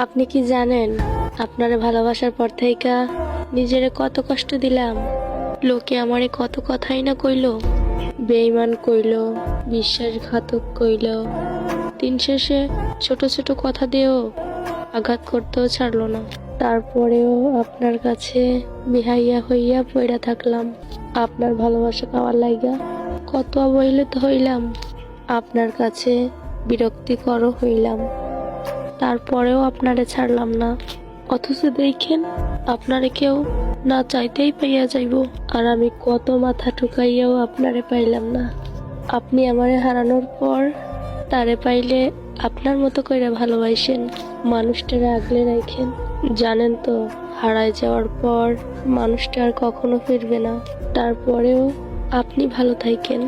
আপনি কি জানেন আপনারে ভালোবাসার পর থেকে নিজেরে কত কষ্ট দিলাম। লোকে আমারে কত কথাই না কইলো, বেঈমান কইলো, বিশ্বাসঘাতক কইলো। দিন শেষে ছোট ছোট কথা দিয়েও আঘাত করতেও ছাড়লো না। তারপরেও আপনার কাছে বিহাইয়া হইয়া পইড়া থাকলাম। আপনার ভালোবাসা পাওয়ার লাইগা কত অবহেলিত হইলাম, আপনার কাছে বিরক্তিকর হইলাম। তারপরেও আপনারে ছাড়লাম না। অথচ দেখেন আপনারে কেউ না চাইতেই পাইয়া যাইব, আর আমি কত মাথা ঠুকাইয়াও আপনারে পাইলাম না। আপনি আমারে হারানোর পর তারে পাইলে আপনার মতো কইরা ভালোবাসেন, মানুষটারে আগলে রাখেন। জানেন তো হারায় যাওয়ার পর মানুষটা আর কখনো ফিরবে না। তারপরেও আপনি ভালো থাকেন।